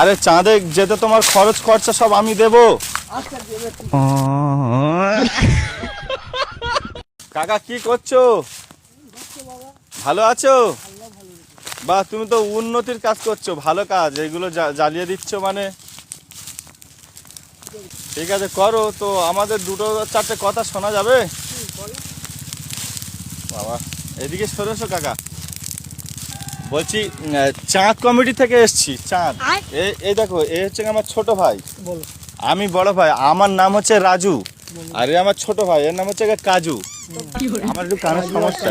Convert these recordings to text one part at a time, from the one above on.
আরে চাঁদে যেতে তোমার খরচ খরচা সব আমি দেবো। কাকা কি করছো? ভালো আছো? বা তুমি তো উন্নতির কাজ করছো, ভালো কাজ। এগুলো জ্বালিয়ে দিচ্ছ মানে ঠিক আছে করো। তো আমাদের দুটো চারটে কথা শোনা যাবে? বাবা এদিকে সরেছো কাকা। বলছি চাঁদ কমিটি থেকে এসছি। চাঁদ এই দেখো, এই হচ্ছে আমার ছোট ভাই, আমি বড় ভাই। আমার নাম হচ্ছে রাজু, আর এ আমার ছোট ভাই, এর নাম হচ্ছে কাজু। আমার একটু কানের সমস্যা।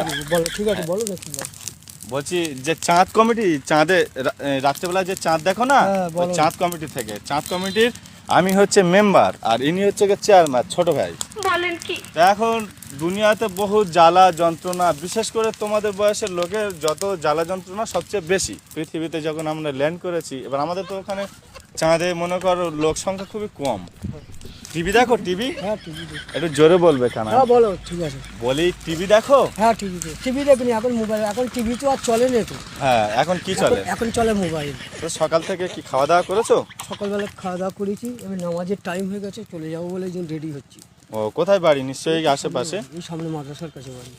ঠিক আছে বলো। বলছি যে চাঁদ কমিটি, চাঁদে রাত্রেবেলা যে চাঁদ দেখো না, ওই চাঁদ কমিটি থেকে। চাঁদ কমিটির আমি হচ্ছে মেম্বার, আর ইনি হচ্ছে চেয়ারম্যান, ছোট ভাই। বলেন কি? এখন দুনিয়াতে বহু জ্বালা যন্ত্রণা, বিশেষ করে তোমাদের বয়সের লোকের যত জ্বালা যন্ত্রণা সবচেয়ে বেশি পৃথিবীতে যখন আমরা ল্যান্ড করেছি। এবার আমাদের তো ওখানে চাঁদে মনে করো লোক সংখ্যা খুবই কম। টিভি দেখো? টিভি একটু জোরে বলবে কেন? বলো। ঠিক আছে বলি টিভি দেখো? হ্যাঁ টিভি দেখিনি, এখন মোবাইল। এখন টিভি তো আর চলে না তো। হ্যাঁ এখন কি চলে? এখন চলে মোবাইল। তো সকাল থেকে কি খাওয়া দাওয়া করেছো? সকালবেলা খাওয়া দাওয়া করেছি, এবার নামাজের টাইম হয়ে গেছে, চলে যাবো বলে রেডি হচ্ছি। ও কোথায় বাড়ি? নিশ্চয়ই আশেপাশে। এই সামনে মাদ্রাসার কাছে বাড়ি।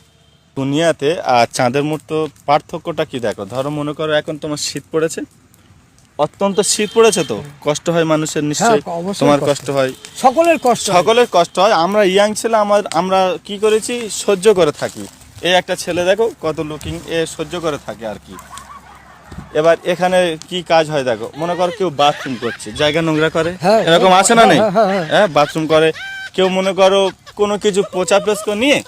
দুনিয়াতে আর চাঁদের মতো পার্থক্যটা কি দেখো। ধরো মনে করো এখন তোমার শীত পড়েছে, অত্যন্ত শীত পড়েছে, তো কষ্ট হয় মানুষের নিশ্চয়ই। তোমার কষ্ট হয়, সকলের কষ্ট হয়। আমরা ইয়াং ছেলে, আমরা কি করেছি, সহ্য করে থাকি। এই একটা ছেলে দেখো কত লুকিং, এ সহ্য করে থাকে আর কি। এবার এখানে কি কাজ হয় দেখো, মনে করো কেউ বাথরুম করছে, জায়গা নোংরা করে, এরকম আছে না নেই? হ্যাঁ বাথরুম করে। কেউ মনে করো কোনো কিছু পোচা পেস্ক নিয়ে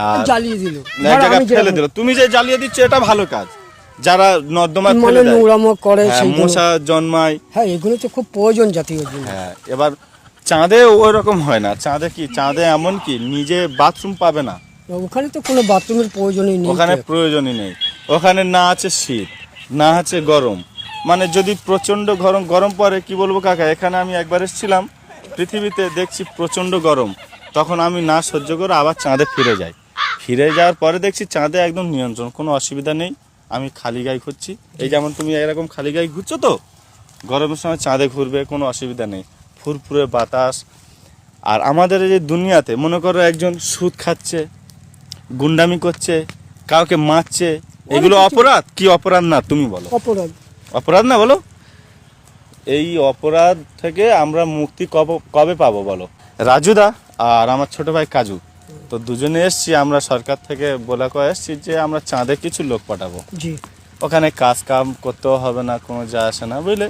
আর জ্বালিয়ে দিল, এক জায়গায় ফেলে দিল। তুমি যে জ্বালিয়ে দিচ্ছ এটা ভালো কাজ। যারা নর্দমায় ফেলে দেয়, নোংরামো করে, মশা জন্মায়, হ্যাঁ এগুলো তো খুব প্রয়োজন জাতীয় জিনিস। হ্যাঁ এবার চাঁদে ওই রকম হয় না। চাঁদে কি, চাঁদে এমন কি নিজে বাথরুম পাবে না, ওখানে তো কোনো বাথরুমের প্রয়োজনই নেই। ওখানে প্রয়োজনই নেই। ওখানে না আছে শীত, না আছে গরম। মানে যদি প্রচন্ড গরম পড়ে, কি বলবো কাকা, এখানে আমি একবার এসেছিলাম, পৃথিবীতে দেখছি প্রচন্ড গরম, তখন আমি না সহ্য করে আবার চাঁদে ফিরে যাই। ফিরে যাওয়ার পরে দেখছি চাঁদে একদম নিয়ন্ত্রণ, কোনো অসুবিধা নেই। আমি খালি গায়ে ঘুরছি, এই যেমন তুমি এরকম খালি গায়ে ঘুরছো, তো গরমের সময় চাঁদে ঘুরবে, কোনো অসুবিধা নেই। ফুরফুরে বাতাস। আর আমাদের এই যে দুনিয়াতে মনে করো একজন সুদ খাচ্ছে, গুন্ডামি করছে, কাউকে মারছে, এগুলো অপরাধ কি অপরাধ না? তুমি বলো। অপরাধ না বলো? এই অপরাধ থেকে আমরা মুক্তি কবে পাবো বলো? রাজুদা আর আমার ছোট ভাই কাজু, তো দুজনে এসছি আমরা সরকার থেকে বলে কয়ে এসছি যে আমরা চাঁদে কিছু লোক পাঠাবো। ওখানে কাজ কাম করতেও হবে না, কোনো যা আসে না, বুঝলে।